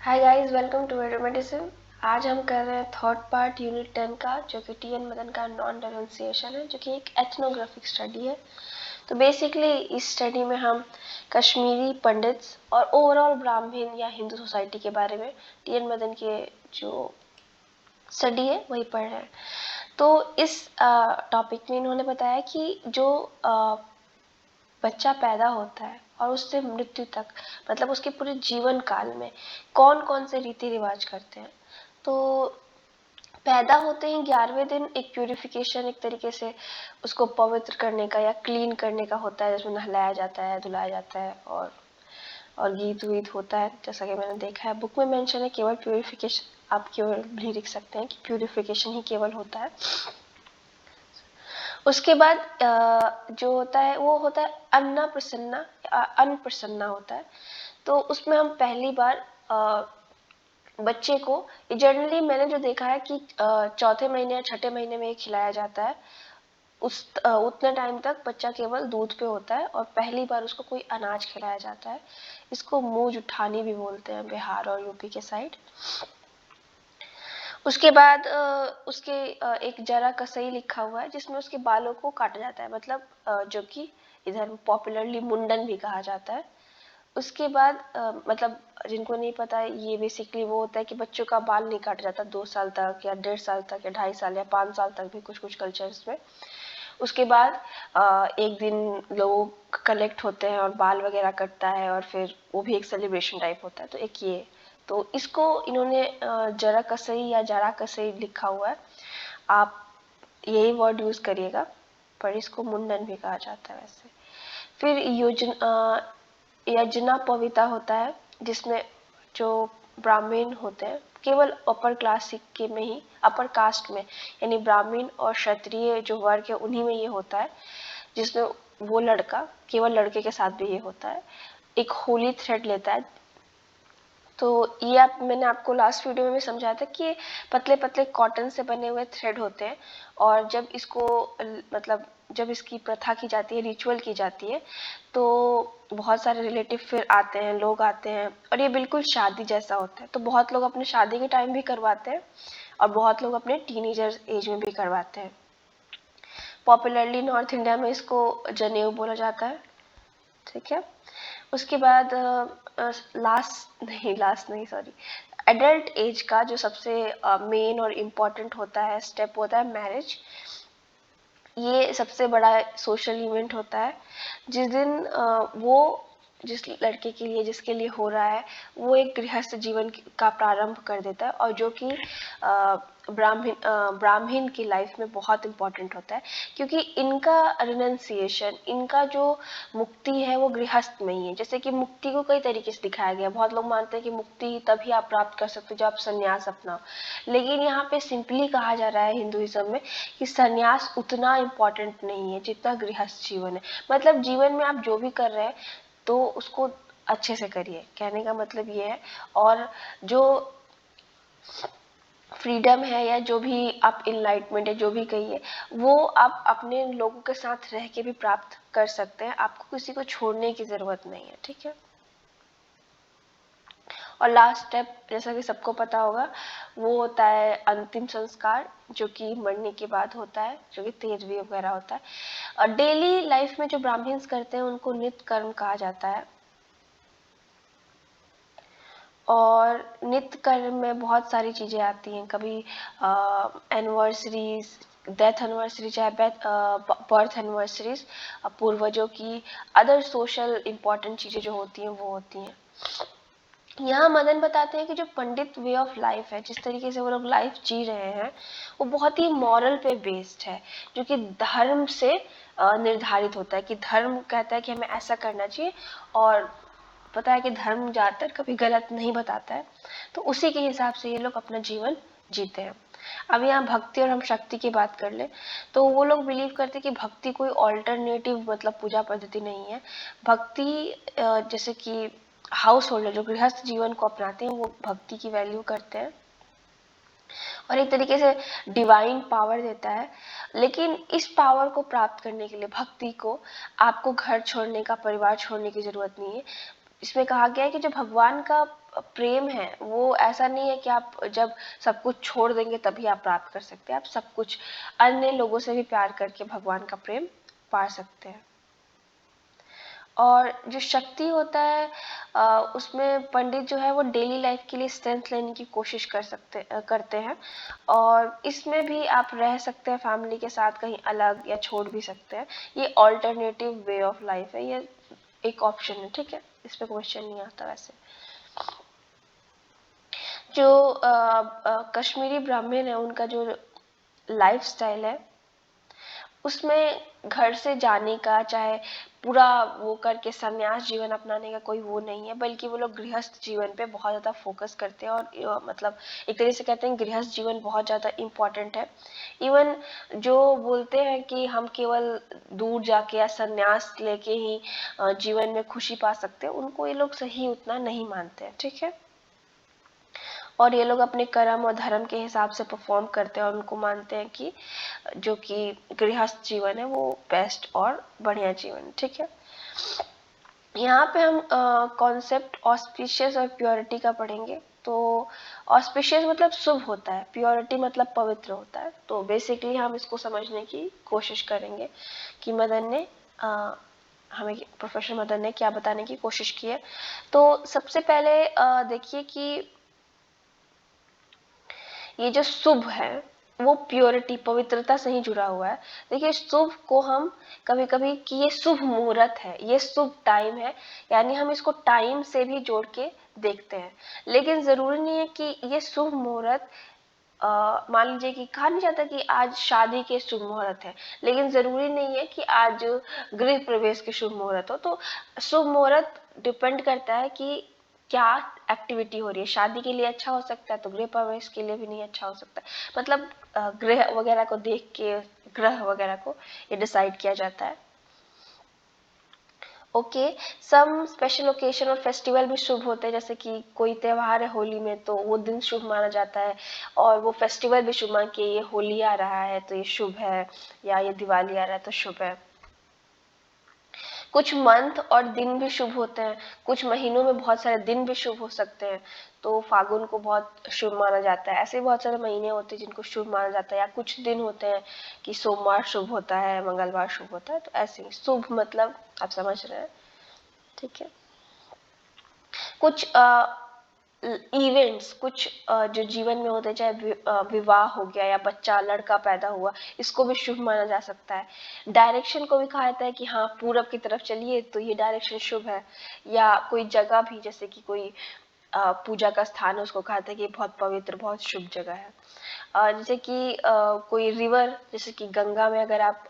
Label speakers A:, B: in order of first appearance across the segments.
A: Hi guys, welcome to वेडर medicine. आज हम कर रहे हैं थर्ड पार्ट यूनिट 10 का, जो कि टीएन मदन का नॉन डेनोन्सिएशन है, जो कि एक एथनोग्राफिक स्टडी है। तो बेसिकली इस स्टडी में हम कश्मीरी पंडित्स और ओवरऑल ब्राह्मण या हिंदू सोसाइटी के बारे में टीएन मदन के जो स्टडी है वही पढ़ रहे हैं। तो इस टॉपिक में इन्होंने बताया कि जो बच्चा पैदा होता है और उससे मृत्यु तक, मतलब उसके पूरे जीवन काल में कौन कौन से रीति रिवाज करते हैं। तो पैदा होते ही 11वें दिन एक प्यूरिफिकेशन, एक तरीके से उसको पवित्र करने का या क्लीन करने का होता है, जिसमें नहलाया जाता है, धुलाया जाता है और गीत वीत होता है, जैसा कि मैंने देखा है। बुक में मेंशन है केवल प्यूरिफिकेशन, आप केवल भी लिख सकते हैं कि प्यूरिफिकेशन ही केवल होता है। उसके बाद जो होता है वो होता है अन्न प्रसन्ना होता है। तो उसमें हम पहली बार बच्चे को, जनरली मैंने जो देखा है कि चौथे महीने या छठे महीने में खिलाया जाता है। उतने टाइम तक बच्चा केवल दूध पे होता है और पहली बार उसको कोई अनाज खिलाया जाता है। इसको मुंह जुठानी भी बोलते हैं बिहार और यूपी के साइड। उसके बाद उसके एक जरा कसई लिखा हुआ है, जिसमें उसके बालों को काटा जाता है, मतलब जो कि इधर पॉपुलरली मुंडन भी कहा जाता है। उसके बाद मतलब जिनको नहीं पता है, ये बेसिकली वो होता है कि बच्चों का बाल नहीं काटा जाता 2 साल तक या 1.5 साल तक या 2.5 साल या 5 साल तक भी कुछ कल्चर्स में। उसके बाद एक दिन लोग कलेक्ट होते हैं और बाल वगैरह कटता है, और फिर वो भी एक सेलिब्रेशन टाइप होता है। तो एक ये, तो इसको इन्होंने जरा कसई या जरा कसई लिखा हुआ है, आप यही वर्ड यूज करिएगा, पर इसको मुंडन भी कहा जाता है वैसे। फिर यजना पविता होता है, जिसमें जो ब्राह्मण होते हैं, केवल अपर क्लास के में ही, अपर कास्ट में, यानी ब्राह्मण और क्षत्रिय जो वर्ग है उन्हीं में ये होता है, जिसमें वो लड़का, केवल लड़के के साथ भी ये होता है, एक होली थ्रेड लेता है। तो ये मैंने आपको लास्ट वीडियो में भी समझाया था कि पतले पतले कॉटन से बने हुए थ्रेड होते हैं, और जब इसको मतलब जब इसकी प्रथा की जाती है, रिचुअल की जाती है, तो बहुत सारे रिलेटिव फिर आते हैं, लोग आते हैं, और ये बिल्कुल शादी जैसा होता है। तो बहुत लोग अपने शादी के टाइम भी करवाते हैं और बहुत लोग अपने टीनेजर एज में भी करवाते हैं। पॉपुलरली नॉर्थ इंडिया में इसको जनेऊ बोला जाता है, ठीक है। उसके बाद लास्ट नहीं सॉरी, एडल्ट एज का जो सबसे मेन और इम्पॉर्टेंट होता है स्टेप होता है मैरिज। ये सबसे बड़ा सोशल इवेंट होता है, जिस दिन वो जिस लड़के के लिए, जिसके लिए हो रहा है, वो एक गृहस्थ जीवन का प्रारंभ कर देता है, और जो कि ब्राह्मण की लाइफ में बहुत इम्पोर्टेंट होता है, क्योंकि इनका रिनंसिएशन, इनका जो मुक्ति है वो गृहस्थ में ही है। जैसे कि मुक्ति को कई तरीके से दिखाया गया, बहुत लोग मानते हैं कि मुक्ति तभी आप प्राप्त कर सकते हो जब आप संन्यास अपनाओ, लेकिन यहाँ पे सिंपली कहा जा रहा है हिंदुइज्म में कि संन्यास उतना इम्पोर्टेंट नहीं है जितना गृहस्थ जीवन है। मतलब जीवन में आप जो भी कर रहे हैं तो उसको अच्छे से करिए, कहने का मतलब ये है। और जो फ्रीडम है या जो भी आप इनलाइटमेंट है, जो भी कहिए, वो आप अपने लोगों के साथ रह के भी प्राप्त कर सकते हैं, आपको किसी को छोड़ने की जरूरत नहीं है, ठीक है। और लास्ट स्टेप, जैसा कि सबको पता होगा, वो होता है अंतिम संस्कार, जो कि मरने के बाद होता है, जो कि तेजवी वगैरह होता है। और डेली लाइफ में जो ब्राह्मण्स करते हैं उनको नित्य कर्म कहा जाता है, और नित्य कर्म में बहुत सारी चीज़ें आती हैं, कभी एनिवर्सरीज, डेथ एनिवर्सरी, चाहे बर्थ एनिवर्सरीज, पूर्वजों की, अदर सोशल इम्पोर्टेंट चीज़ें जो होती हैं वो होती हैं। यहाँ मदन बताते हैं कि जो पंडित वे ऑफ लाइफ है, जिस तरीके से वो लोग लाइफ जी रहे हैं, वो बहुत ही मॉरल पे बेस्ड है, जो कि धर्म से निर्धारित होता है, कि धर्म कहता है कि हमें ऐसा करना चाहिए, और पता है कि धर्म ज़्यादातर कभी गलत नहीं बताता है, तो उसी के हिसाब से ये लोग अपना जीवन जीते हैं। अब यहाँ भक्ति और हम शक्ति की बात कर ले, तो वो लोग बिलीव करते हैं कि भक्ति कोई ऑल्टरनेटिव मतलब पूजा पद्धति नहीं है। भक्ति जैसे कि हाउस होल्डर जो गृहस्थ जीवन को अपनाते हैं, वो भक्ति की वैल्यू करते हैं, और एक तरीके से डिवाइन पावर देता है। लेकिन इस पावर को प्राप्त करने के लिए, भक्ति को, आपको घर छोड़ने का, परिवार छोड़ने की जरूरत नहीं है। इसमें कहा गया है कि जो भगवान का प्रेम है वो ऐसा नहीं है कि आप जब सब कुछ छोड़ देंगे तभी आप प्राप्त कर सकते हैं। आप सब कुछ अन्य लोगों से भी प्यार करके भगवान का प्रेम पा सकते हैं। और जो शक्ति होता है उसमें पंडित जो है वो डेली लाइफ के लिए स्ट्रेंथ लेने की कोशिश करते हैं। और इसमें भी आप रह सकते हैं फैमिली के साथ कहीं अलग, या छोड़ भी सकते हैं। ये ऑल्टरनेटिव वे ऑफ लाइफ है, ये एक ऑप्शन है, ठीक है, इस पे क्वेश्चन नहीं आता। वैसे जो कश्मीरी ब्राह्मण है उनका जो लाइफ स्टाइल है उसमें घर से जाने का, चाहे पूरा वो करके संन्यास जीवन अपनाने का कोई वो नहीं है, बल्कि वो लोग गृहस्थ जीवन पे बहुत ज़्यादा फोकस करते हैं। और मतलब एक तरीके से कहते हैं गृहस्थ जीवन बहुत ज़्यादा इम्पोर्टेंट है। इवन जो बोलते हैं कि हम केवल दूर जाके या संन्यास लेके ही जीवन में खुशी पा सकते हैं, उनको ये लोग सही उतना नहीं मानते हैं, ठीक है। और ये लोग अपने कर्म और धर्म के हिसाब से परफॉर्म करते हैं और उनको मानते हैं कि जो कि गृहस्थ जीवन है वो बेस्ट और बढ़िया जीवन, ठीक है। यहाँ पे हम कॉन्सेप्ट ऑस्पिशियस और प्योरिटी का पढ़ेंगे। तो ऑस्पिशियस मतलब शुभ होता है, प्योरिटी मतलब पवित्र होता है। तो बेसिकली हम इसको समझने की कोशिश करेंगे कि मदन ने हमें प्रोफेसर मदन ने क्या बताने की कोशिश की है। तो सबसे पहले देखिए कि ये जो शुभ है वो प्योरिटी, पवित्रता से ही जुड़ा हुआ है। देखिए शुभ को हम कभी कभी कि ये शुभ मुहूर्त है, ये शुभ टाइम है, यानी हम इसको टाइम से भी जोड़ के देखते हैं। लेकिन जरूरी नहीं है कि ये शुभ मुहूर्त मान लीजिए कि कहा नहीं जाता कि आज शादी के शुभ मुहूर्त है, लेकिन जरूरी नहीं है कि आज गृह प्रवेश के शुभ मुहूर्त हो। तो शुभ मुहूर्त डिपेंड करता है कि क्या एक्टिविटी हो रही है। शादी के लिए अच्छा हो सकता है तो गृह प्रवेश के लिए भी नहीं अच्छा हो सकता है। मतलब ग्रह वगैरह को देख के, ग्रह वगैरह को ये डिसाइड किया जाता है। ओके, सम स्पेशल ओकेशन और फेस्टिवल भी शुभ होते हैं, जैसे कि कोई त्योहार है होली में तो वो दिन शुभ माना जाता है, और वो फेस्टिवल भी शुभ मान के ये होली आ रहा है तो ये शुभ है, या ये दिवाली आ रहा है तो शुभ है। कुछ मंथ और दिन भी शुभ होते हैं, कुछ महीनों में बहुत सारे दिन भी शुभ हो सकते हैं। तो फागुन को बहुत शुभ माना जाता है। ऐसे बहुत सारे महीने होते हैं जिनको शुभ माना जाता है, या कुछ दिन होते हैं कि सोमवार शुभ होता है, मंगलवार शुभ होता है। तो ऐसे ही शुभ मतलब आप समझ रहे हैं, ठीक है। कुछ इवेंट्स, कुछ जो जीवन में होते हैं, चाहे विवाह हो गया या बच्चा लड़का पैदा हुआ, इसको भी शुभ माना जा सकता है। डायरेक्शन को भी कहा जाता है कि हाँ पूरब की तरफ चलिए तो ये डायरेक्शन शुभ है। या कोई जगह भी, जैसे कि कोई पूजा का स्थान है, उसको कहा जाता है कि बहुत पवित्र, बहुत शुभ जगह है। जैसे कि कोई रिवर, जैसे कि गंगा में, अगर आप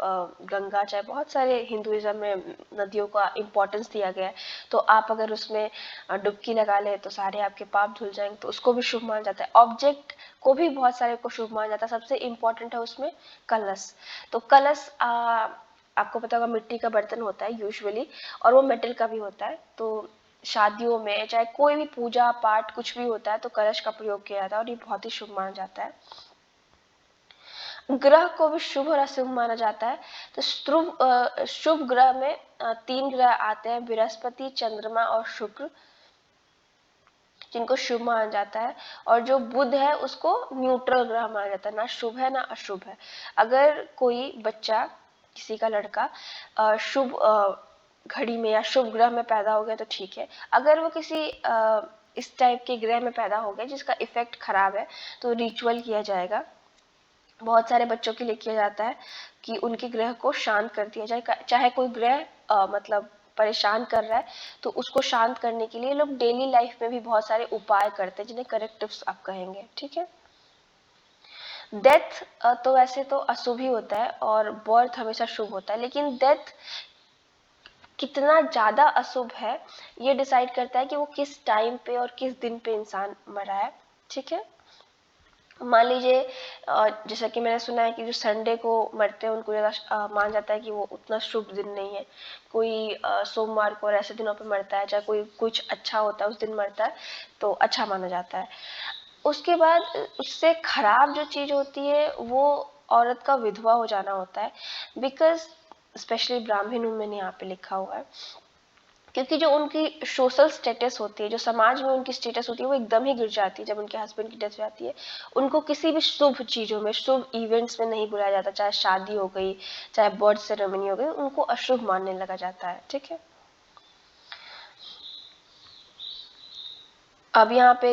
A: गंगा, चाहे बहुत सारे हिंदुइज्म में नदियों का इम्पोर्टेंस दिया गया है, तो आप अगर उसमें डुबकी लगा ले तो सारे आपके पाप धुल जाएंगे, तो उसको भी शुभ माना जाता है। ऑब्जेक्ट को भी बहुत सारे को शुभ माना जाता है। सबसे इम्पोर्टेंट है उसमें कलश। तो कलश आपको पता होगा मिट्टी का बर्तन होता है यूजुअली, और वो मेटल का भी होता है। तो शादियों में चाहे कोई भी पूजा पाठ कुछ भी होता है तो कलश का प्रयोग किया जाता है, और ये बहुत ही शुभ माना जाता है। ग्रह को भी शुभ और अशुभ माना जाता है। तो शुभ ग्रह में 3 ग्रह आते हैं, बृहस्पति, चंद्रमा और शुक्र, जिनको शुभ माना जाता है। और जो बुध है उसको न्यूट्रल ग्रह माना जाता है, ना शुभ है ना अशुभ है। अगर कोई बच्चा, किसी का लड़का शुभ घड़ी में या शुभ ग्रह में पैदा हो गया तो ठीक है। अगर वो किसी इस टाइप के ग्रह में पैदा हो गया जिसका इफेक्ट खराब है, तो रिचुअल किया जाएगा। बहुत सारे बच्चों के लिए किया जाता है कि उनके ग्रह को शांत कर दिया जाए। चाहे कोई ग्रह मतलब परेशान कर रहा है तो उसको शांत करने के लिए लोग डेली लाइफ में भी बहुत सारे उपाय करते हैं, जिन्हें करेक्टिव्स आप कहेंगे, ठीक है। डेथ तो वैसे तो अशुभ ही होता है और बर्थ हमेशा शुभ होता है, लेकिन डेथ कितना ज्यादा अशुभ है ये डिसाइड करता है कि वो किस टाइम पे और किस दिन पे इंसान मरा है, ठीक है। मान लीजिए जैसा कि मैंने सुना है कि जो संडे को मरते हैं उनको ज़्यादा मान जाता है कि वो उतना शुभ दिन नहीं है। कोई सोमवार को और ऐसे दिनों पे मरता है, चाहे कोई कुछ अच्छा होता है उस दिन मरता है तो अच्छा माना जाता है। उसके बाद उससे खराब जो चीज़ होती है वो औरत का विधवा हो जाना होता है। बिकॉज स्पेशली ब्राह्मण में यहाँ पे लिखा हुआ है क्योंकि जो उनकी सोशल स्टेटस होती है, जो समाज में उनकी स्टेटस होती है, वो एकदम ही गिर जाती है जब उनके हस्बैंड की डेथ हो जाती है। उनको किसी भी शुभ चीज़ों में, शुभ इवेंट्स में नहीं बुलाया जाता, चाहे शादी हो गई, चाहे बर्थ सेरेमनी हो गई, उनको अशुभ मानने लगा जाता है। ठीक है, अब यहाँ पे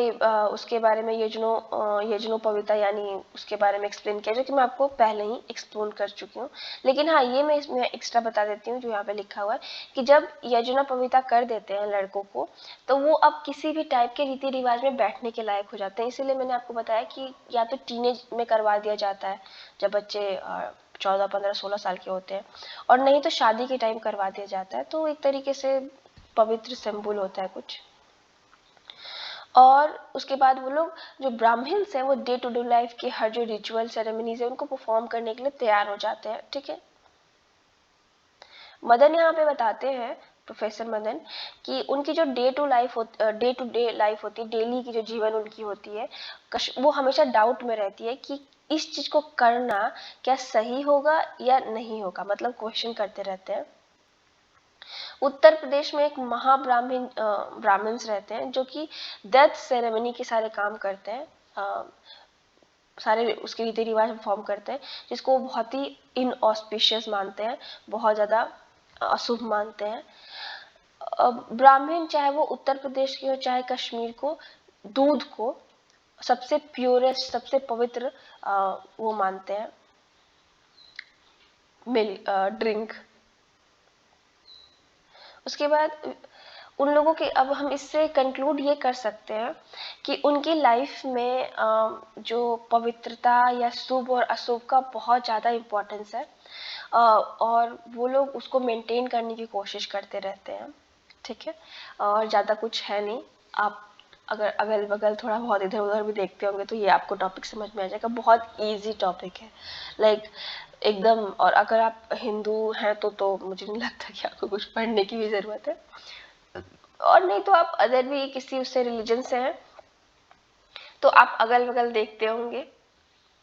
A: उसके बारे में यज्ञोपवीता यानी उसके बारे में एक्सप्लेन किया, जो कि मैं आपको पहले ही एक्सप्लेन कर चुकी हूँ। लेकिन हाँ, ये मैं इसमें एक्स्ट्रा बता देती हूँ, जो यहाँ पे लिखा हुआ है कि जब यज्ञोपवीता कर देते हैं लड़कों को, तो वो अब किसी भी टाइप के रीति रिवाज में बैठने के लायक हो जाते हैं। इसीलिए मैंने आपको बताया कि या तो टीनेज में करवा दिया जाता है, जब बच्चे 14, 15, 16 साल के होते हैं, और नहीं तो शादी के टाइम करवा दिया जाता है। तो एक तरीके से पवित्र सिंबल होता है कुछ। और उसके बाद वो लोग, जो ब्राह्मण्स हैं, वो डे टू डे लाइफ के हर जो रिचुअल सेरेमनीज है उनको परफॉर्म करने के लिए तैयार हो जाते हैं। ठीक है, मदन यहाँ पे बताते हैं, प्रोफेसर मदन, कि उनकी जो डे टू डे लाइफ होती है, डेली की जो जीवन उनकी होती है, वो हमेशा डाउट में रहती है कि इस चीज को करना क्या सही होगा या नहीं होगा, मतलब क्वेश्चन करते रहते हैं। उत्तर प्रदेश में एक ब्राह्मण्स रहते हैं जो कि डेथ सेरेमनी के सारे काम करते हैं, सारे उसके रीति रिवाज परफॉर्म करते हैं, जिसको वो बहुत ही इनऑस्पिशियस मानते हैं, बहुत ज़्यादा अशुभ मानते हैं। ब्राह्मण, चाहे वो उत्तर प्रदेश के हो चाहे कश्मीर को, दूध को सबसे प्योरेस्ट, सबसे पवित्र वो मानते हैं, मिल्क ड्रिंक। उसके बाद उन लोगों के, अब हम इससे कंक्लूड ये कर सकते हैं कि उनकी लाइफ में जो पवित्रता या शुभ और अशुभ का बहुत ज़्यादा इम्पोर्टेंस है, और वो लोग उसको मेंटेन करने की कोशिश करते रहते हैं। ठीक है, और ज़्यादा कुछ है नहीं। आप अगर अगल बगल थोड़ा बहुत इधर उधर भी देखते होंगे तो ये आपको टॉपिक समझ में आ जाएगा। बहुत इजी टॉपिक है, लाइक एकदम। और अगर आप हिंदू हैं तो मुझे नहीं लगता कि आपको कुछ पढ़ने की भी ज़रूरत है, और नहीं तो आप अदर भी किसी उससे रिलीजन से हैं तो आप अगल बगल देखते होंगे,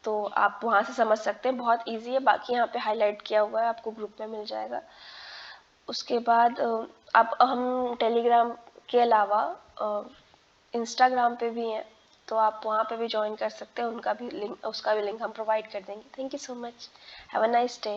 A: तो आप वहाँ से समझ सकते हैं। बहुत इजी है, बाकी यहाँ पे हाईलाइट किया हुआ है, आपको ग्रुप में मिल जाएगा। उसके बाद आप, हम टेलीग्राम के अलावा इंस्टाग्राम पे भी हैं, तो आप वहाँ पे भी ज्वाइन कर सकते हैं। उसका भी लिंक हम प्रोवाइड कर देंगे। Thank you so much, have a nice day.